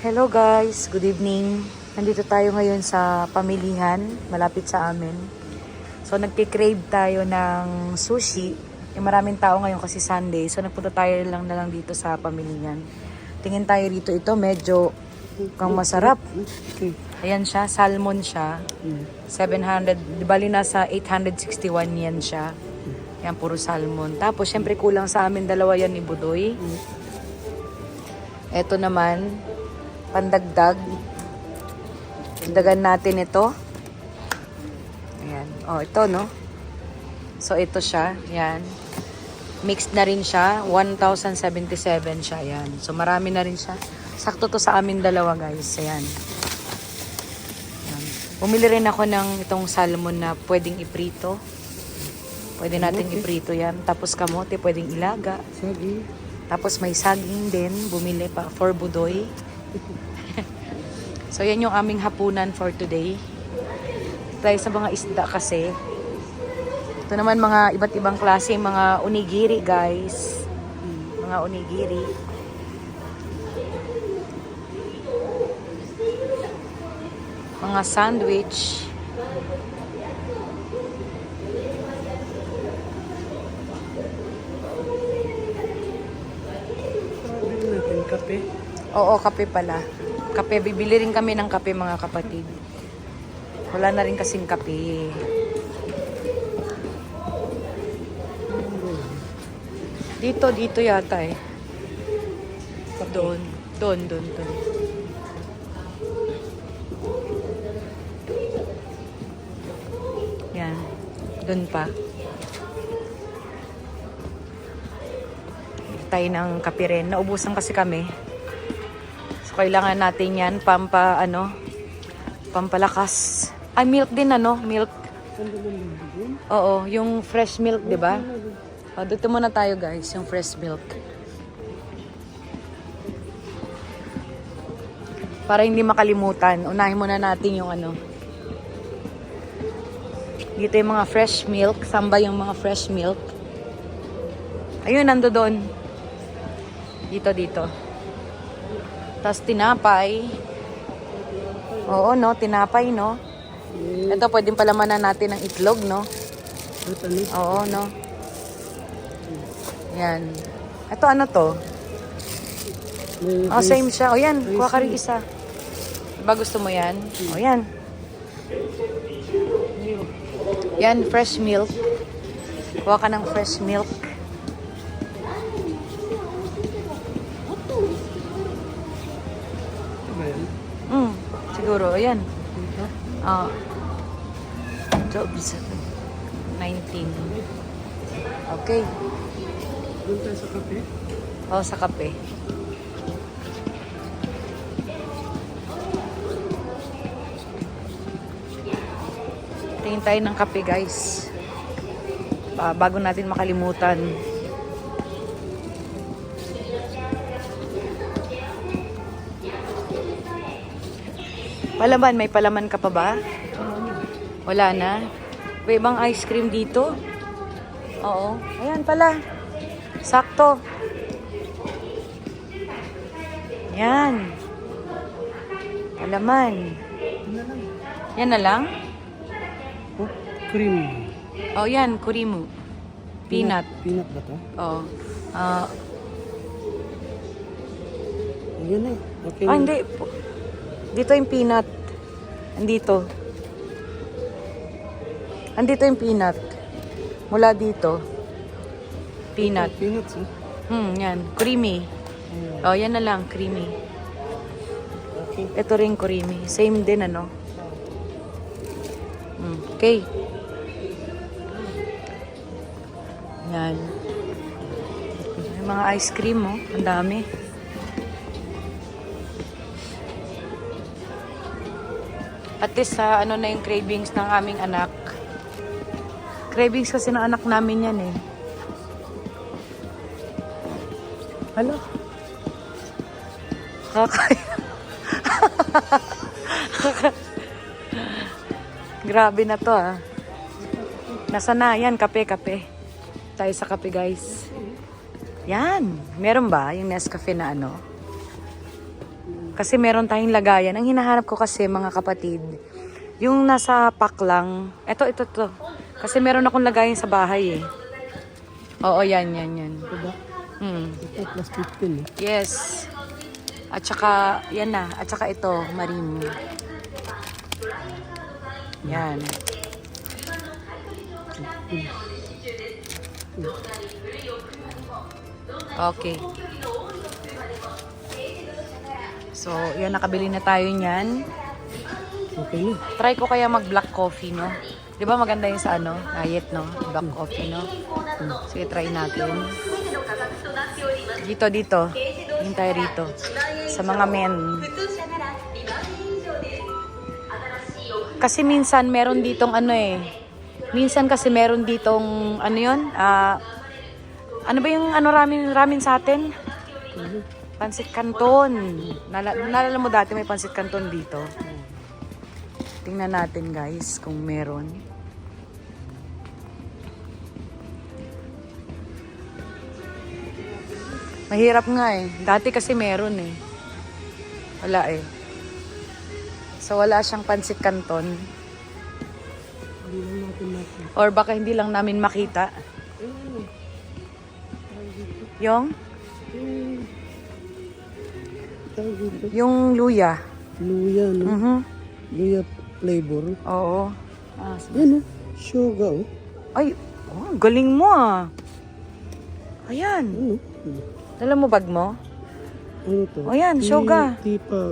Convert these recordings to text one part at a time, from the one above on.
Hello guys, good evening. Nandito tayo ngayon sa pamilihan, malapit sa amin. So nagki-crave tayo ng sushi. Maraming tao ngayon kasi Sunday. So nagpunta tayo lang na lang dito sa pamilihan. Tingin tayo rito, ito medyo kang masarap. Ayan siya, salmon siya. 700, di bali nasa 861 yen siya. Yan, puro salmon. Tapos syempre kulang sa amin dalawa yan ni Budoy. Ito naman, pandagdag. Dagan natin ito. Ayan. Oh, ito, no? So, ito siya. Ayan. Mixed na rin siya. 1,077 siya. Ayan. So, marami na rin siya. Sakto to sa amin dalawa, guys. Ayan. Ayan. Bumili rin ako ng itong salmon na pwedeng iprito. Pwede natin iprito yan. Tapos kamote, pwedeng ilaga. Tapos may saging din. Bumili pa for Budoy. So, yan yung aming hapunan for today. Tayo sa mga isda kasi. Ito naman mga iba't ibang klase, mga onigiri, guys. Mga onigiri. Mga sandwich. Kape? Oo, kape pala. Kape, bibili rin kami ng kape mga kapatid. Wala na rin kasing kape. Dito yata eh. Doon. Yan. Doon pa. Tayo ng kape rin. Naubusan kasi kami. So, kailangan natin yan pampalakas. Ay, milk din milk. Oo, yung fresh milk, di ba? O, dito muna tayo guys, yung fresh milk. Para hindi makalimutan, unahin muna natin yung dito yung mga fresh milk, samba yung mga fresh milk. Ayun, nando doon. Dito. Tapos tinapay. Oo, no? Tinapay, no? Ito, pwedeng palamanan natin ng itlog, no? Oo, no? Yan. Ito, ano to? Oh, same siya. O, yan. Kuha ka rin isa. Diba gusto mo yan? O, yan. Yan, fresh milk. Kuha ka ng fresh milk. Siguro, ayan. Job 19. Okay. Doon tayo sa kape? Oo, sa kape. Tingin tayo ng kape, guys. Bago natin makalimutan. Palaman, may palaman ka pa ba? Wala na. May ibang ice cream dito? Oo. Ayan pala. Sakto. Yan. Palaman. Yan na lang? Oh, cream. Oh, yan. Kurimu. Peanut. Peanut ba to? Oo. Ayan na. Okay. Hindi. Dito yung peanut. Andito yung peanut. Mula dito. Peanut. Peanuts, eh? Yan. Creamy. Oh, yan na lang. Creamy. Okay. Ito rin creamy. Same din, Okay. Yan. May mga ice cream, oh. Ang dami. At least na yung cravings ng aming anak. Cravings kasi ng anak namin yan eh. Hala. Grabe na to ah. Nasa na? Yan, kape. Tayo sa kape guys. Yan. Meron ba yung Nescafe na Kasi meron tayong lagayan. Ang hinahanap ko kasi, mga kapatid, yung nasa pack lang. Ito. Kasi meron akong lagayan sa bahay eh. Oo, yan. Ito ba? Hmm. Ito, plus 15 eh. Yes. At saka, yan na. At saka ito, marim. Yan. Okay. So, yan, nakabili na tayo niyan. Okay na. Try ko kaya mag-black coffee, no? Di ba maganda yung sa ano? Diet, no? Black coffee, no? Sige, try natin. Dito. Yung tayo rito. Sa mga men. Kasi minsan meron ditong ano eh. Minsan kasi meron ditong ano yun? Ano ba yung ano ramen sa atin? Pansit Canton. Nalala mo dati may Pansit Canton dito. Tingnan natin guys kung meron. Mahirap nga eh. Dati kasi meron eh. Wala eh. So wala siyang Pansit Canton. Hindi lang natin natin. Or baka hindi lang namin makita. Yung? Tawag dito. Yung luya. Luya, no? Mhm. Luya flavor. Oo. Yan, oh. Sugar, oh. Ay, galing mo ah. Ayan. Ano? Dala mo bag mo? Ano to? Oh, yan, sugar.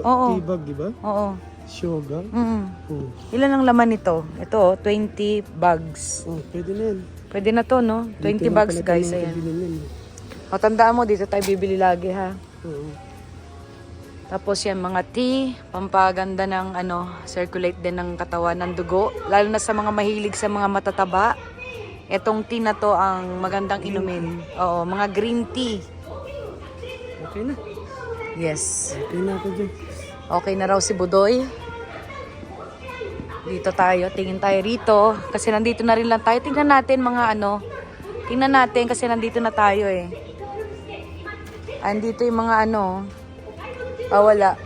Oo. Tibag, di ba? Oo. Sugar. Oh. Ilan ang laman nito? Ito, 20 bags. Oh, pwede na yan. Pwede na to, no? 20 Dito lang bags, pala guys. tayo Ayan. nakabili niyan, eh. O, tandaan mo, dito tayo bibili lagi, ha? Oo. Tapos yan, mga tea, pampaganda ng, circulate din ng katawan, ng dugo. Lalo na sa mga mahilig sa mga matataba. Etong tea na to ang magandang inumin. Oo, mga green tea. Okay na. Yes. Okay na ako dyan. Okay na raw si Budoy. Dito tayo, tingin tayo rito. Kasi nandito na rin lang tayo. Tingnan natin mga tingnan natin kasi nandito na tayo eh. Andito yung mga wala.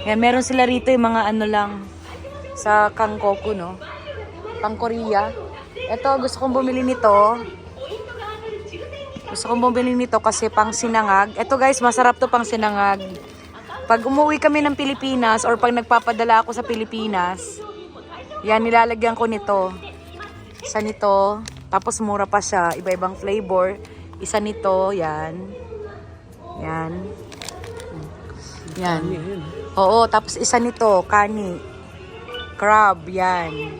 Yan, meron sila rito yung mga lang sa Kangkoku, no? Pang Korea. Ito, gusto kong bumili nito. Gusto kong bumili nito kasi pang sinangag. Ito guys, masarap to pang sinangag. Pag umuwi kami ng Pilipinas or pag nagpapadala ako sa Pilipinas, yan, nilalagyan ko nito. Isa nito. Tapos mura pa siya. Iba-ibang flavor. Isa nito, yan. Yan. Yan. Oo, tapos isa nito, kani. Crab, yan.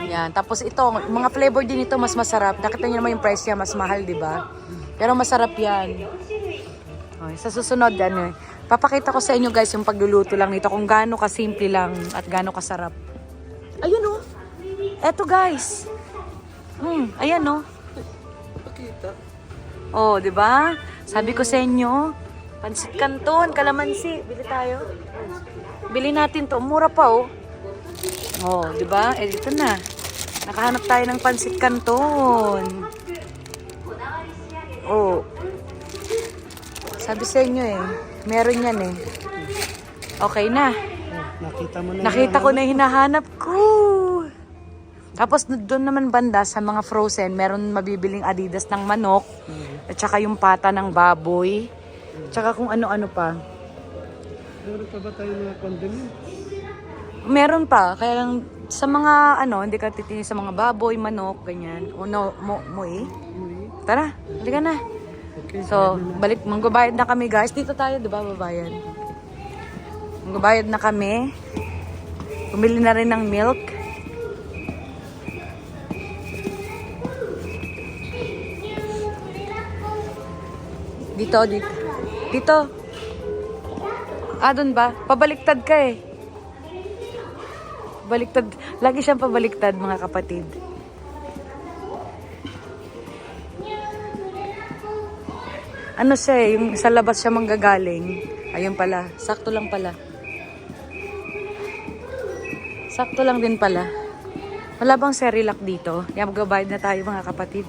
Yan. Tapos ito, mga flavor din ito mas masarap. Nakita niyo naman yung price niya, mas mahal, di ba? Pero masarap yan. Okay, sa susunod, papakita ko sa inyo guys yung pagluluto lang nito. Kung gaano kasimple lang at gaano kasarap. Ayun oh. Eto guys. Ayan oh. Pakita. Oh, di ba? Sabi ko sa inyo, Pansit Canton, kalamansi. Bili tayo. Bili natin to. Mura pa oh. Oh, di ba? Dito na. Nakahanap tayo ng Pansit Canton. Oh. Sabi sa inyo meron yan Okay na. Oh, nakita mo na. Nakita ko na yung hinahanap ko. Tapos doon naman banda sa mga frozen, meron mabibiling Adidas ng manok. At saka yung pata ng baboy. Tsaka kung ano-ano pa. Meron pa ba tayo mga condiments? Meron pa. Kaya lang sa mga hindi ka titingin sa mga baboy, manok, ganyan. O Tara, halika na. Okay. So, mangbabayad na kami guys. Dito tayo, di ba, babayad? Mangbabayad na kami. Bumili na rin ng milk. Dito. Doon ba? Pabaliktad ka Baliktad. Lagi siyang pabaliktad, mga kapatid. Ano siya yung sa labas siya manggagaling. Ayun pala, sakto lang pala. Sakto lang din pala. Wala bang Cerelac dito? Yan, magbabayad na tayo mga kapatid.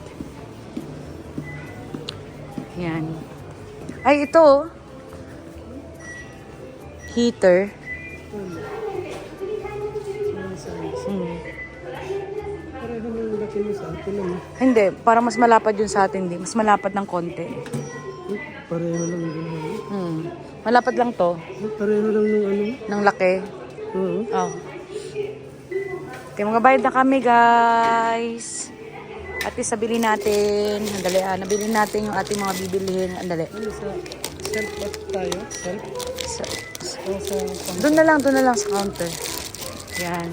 Yan. Ay, ito. heater. Ano? Small size. Mm. Pareho ng laki mo sa atin naman. Hindi, para mas malapad yun sa atin din. Mas malapad ng konti. Pareho lang din. Malapad lang to, Pareho lang nung ano. ng laki. Oo. Oh. Okay, mga bayad na kami, guys. At isabili natin. Andali, nabili natin yung ating mga bibilihin. Andali. Ano sa self ba tayo? Self? O sa Doon na lang sa counter. Yan.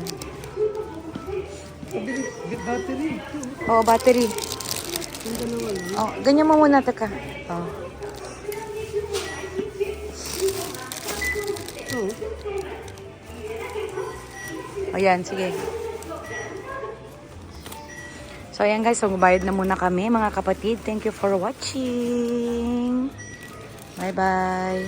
battery. Oh, battery. Yung dalawa lang. Oh, ganyan mo muna, teka. Oh. Oo. Ayan, sige. So, ayan guys. So, magbayad na muna kami, mga kapatid. Thank you for watching. Bye-bye.